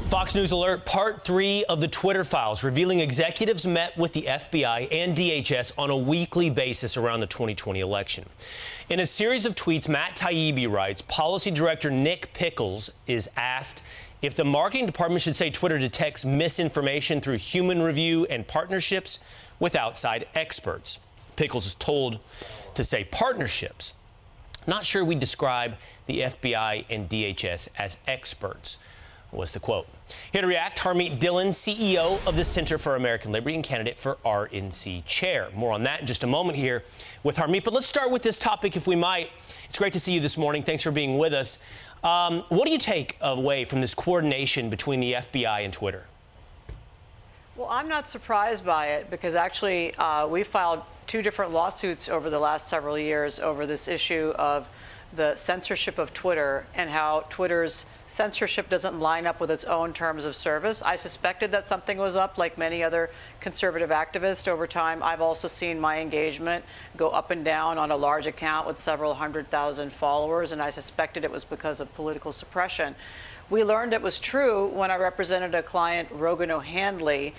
Fox News Alert, Part 3 of the Twitter files, revealing executives met with the FBI and DHS on a weekly basis around the 2020 election. In a series of tweets, Matt Taibbi writes, Policy Director Nick Pickles is asked if the marketing department should say Twitter detects misinformation through human review and partnerships with outside experts. Pickles is told to say partnerships. Not sure we describe the FBI and DHS as experts, was the quote. Here to react, Harmeet Dhillon, CEO of the Center for American Liberty and candidate for RNC chair. More on that in just a moment here with Harmeet. But let's start with this topic, if we might. It's great to see you this morning. Thanks for being with us. What do you take away from this coordination between the FBI and Twitter? Well, I'm not surprised by it because actually we filed 2 different lawsuits over the last several years over this issue of the censorship of Twitter and how Twitter's censorship doesn't line up with its own terms of service. I suspected that something was up, like many other conservative activists over time. I've also seen my engagement go up and down on a large account with several 100,000 followers, and I suspected it was because of political suppression. We learned it was true when I represented a client, Rogan O'Handley.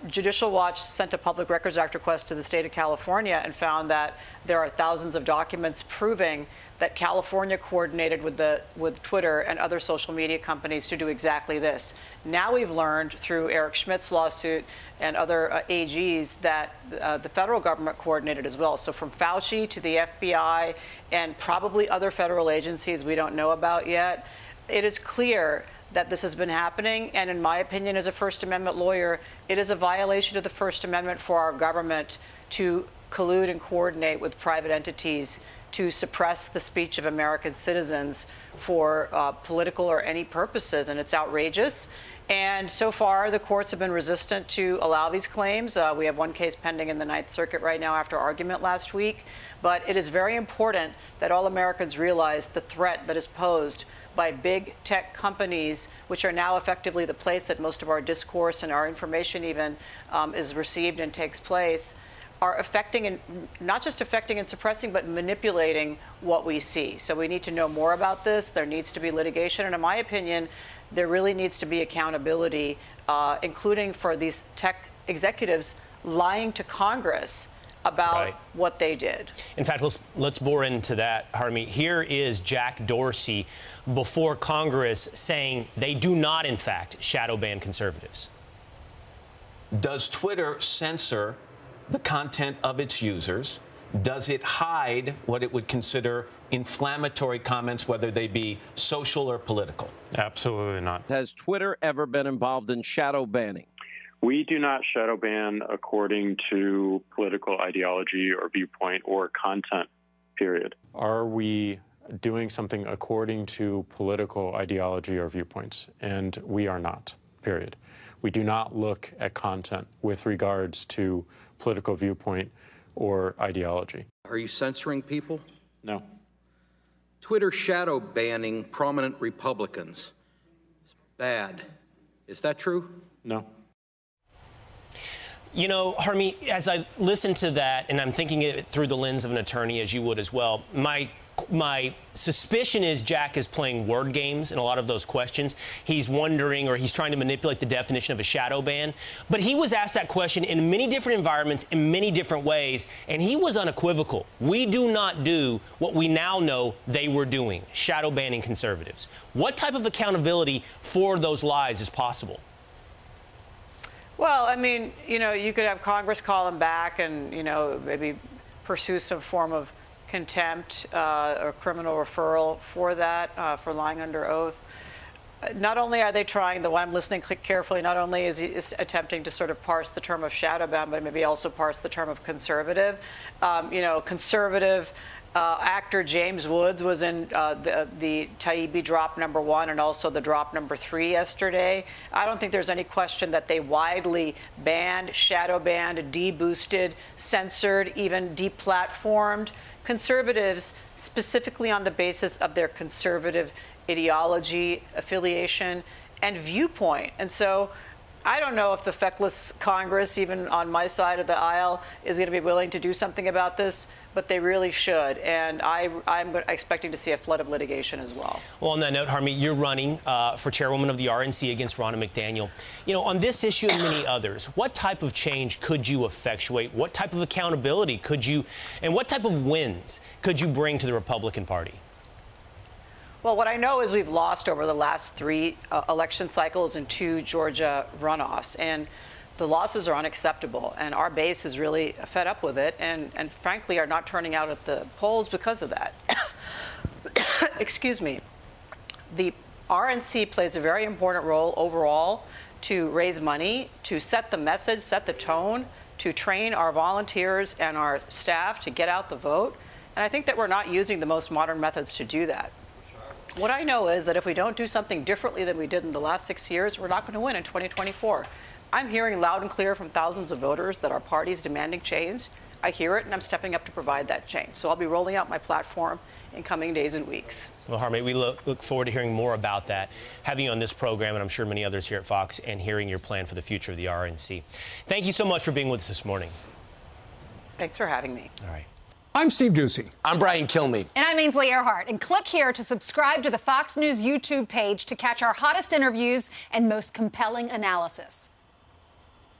Judicial Watch sent a Public Records Act request to the state of California and found that there are thousands of documents proving that California coordinated with Twitter and other social media companies to do exactly this. Now we've learned through Eric Schmidt's lawsuit and other AGs that the federal government coordinated as well. So from Fauci to the FBI and probably other federal agencies we don't know about yet, it is clear that this has been happening, and in my opinion as a First Amendment lawyer, it is a violation of the First Amendment for our government to collude and coordinate with private entities to suppress the speech of American citizens for political or any purposes, and it's outrageous. And so far, the courts have been resistant to allow these claims. We have one case pending in the Ninth Circuit right now after argument last week. But it is very important that all Americans realize the threat that is posed by big tech companies, which are now effectively the place that most of our discourse and our information even is received and takes place, are affecting and not just affecting and suppressing, but manipulating what we see. So we need to know more about this. There needs to be litigation. And in my opinion, there really needs to be accountability, including for these tech executives lying to Congress about what they did. In fact, let's bore into that, Harmeet. Here is Jack Dorsey before Congress saying they do not, in fact, shadow ban conservatives. Does Twitter censor the content of its users? Does it hide what it would consider inflammatory comments, whether they be social or political? Absolutely not. Has Twitter ever been involved in shadow banning? We do not shadow ban according to political ideology or viewpoint or content, period. Are we doing something according to political ideology or viewpoints? And we are not, period. We do not look at content with regards to political viewpoint or ideology. Are you censoring people? No. Twitter shadow banning prominent Republicans. It's bad. Is that true? No. You know, Harmeet, as I listen to that, and I'm thinking it through the lens of an attorney, as you would as well, my suspicion is Jack is playing word games in a lot of those questions. He's wondering, or he's trying to manipulate the definition of a shadow ban. But he was asked that question in many different environments, in many different ways, and he was unequivocal. We do not do what we now know they were doing, shadow banning conservatives. What type of accountability for those lies is possible? Well, I mean, you know, you could have Congress call him back and, you know, maybe pursue some form of contempt or criminal referral for that, for lying under oath. Not only are they trying, the one I'm listening carefully, not only is he attempting to sort of parse the term of shadow ban, but maybe also parse the term of conservative. You know, conservative actor James Woods was in the Taibbi drop #1 and also the drop #3 yesterday. I don't think there's any question that they widely banned, shadow banned, deboosted, censored, even deplatformed conservatives specifically on the basis of their conservative ideology, affiliation, and viewpoint. And so I don't know if the feckless Congress, even on my side of the aisle, is going to be willing to do something about this. but they really should. And I'm expecting to see a flood of litigation as well. Well, on that note, Harmeet, you're running for chairwoman of the RNC against Ronna McDaniel. You know, on this issue and many others, what type of change could you effectuate? What type of accountability could you, and what type of wins could you bring to the Republican Party? Well, what I know is we've lost over the last 3 election cycles and 2 Georgia runoffs. And the losses are unacceptable. And our base is really fed up with it and frankly are not turning out at the polls because of that. Excuse me. The RNC plays a very important role overall to raise money, to set the message, set the tone, to train our volunteers and our staff to get out the vote. And I think that we're not using the most modern methods to do that. What I know is that if we don't do something differently than we did in the last 6 years, we're not going to win in 2024. I'm hearing loud and clear from thousands of voters that our party is demanding change. I hear it, and I'm stepping up to provide that change. So I'll be rolling out my platform in coming days and weeks. Well, Harmeet, we look forward to hearing more about that, having you on this program, and I'm sure many others here at Fox, and hearing your plan for the future of the RNC. Thank you so much for being with us this morning. Thanks for having me. All right. I'm Steve Ducey. I'm Brian Kilmeade. And I'm Ainsley Earhart. And click here to subscribe to the Fox News YouTube page to catch our hottest interviews and most compelling analysis.